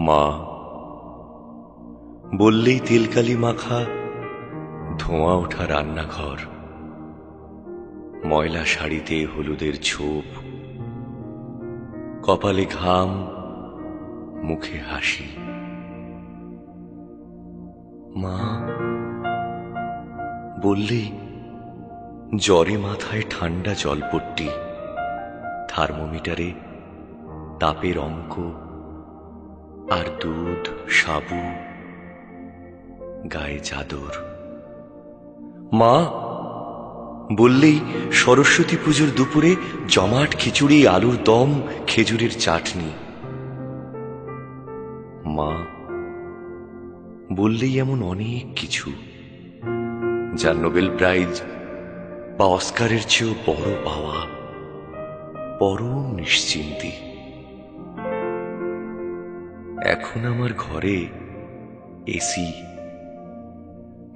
মা বললেই তেলকালি মাখা ধোঁয়া ওঠা রান্নাঘর, ময়লা শাড়িতে হলুদের ছোপ, কপালে ঘাম, মুখে হাসি। মা বললেই জ্বরে মাথায় ঠান্ডা জলপট্টি, থার্মোমিটারে তাপের অঙ্ক, আর দুধ, সাবু, গায়ে চাদর। মা বললেই সরস্বতী পুজোর দুপুরে জমাট খিচুড়ি, আলুর দম, খেজুরের চাটনি। মা বললেই এমন অনেক কিছু যার নোবেল প্রাইজ বা অস্কারের চেয়েও বড় পাওয়া, পরম নিশ্চিন্তি। এখন আমার ঘরে এসি,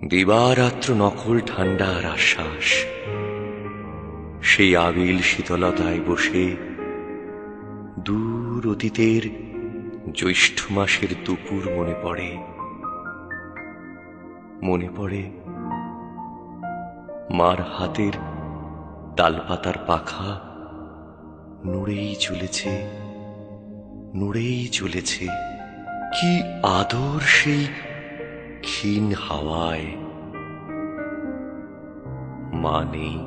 দিবারাত্র নকল ঠান্ডা আর আশ্বাস। সেই আবিল শীতলতায় বসে দূর অতীতের জ্যৈষ্ঠ মাসের দুপুর মনে পড়ে। মনে পড়ে মার হাতের তালপাতার পাখা নড়েই চলেছে, নড়েই চলেছে। কি আদর সেই ক্ষীণ হাওয়ায়। মা নেই,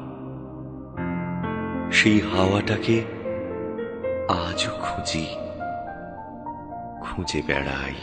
সেই হাওয়াটাকে আজও খুঁজি, খুঁজে বেড়াই।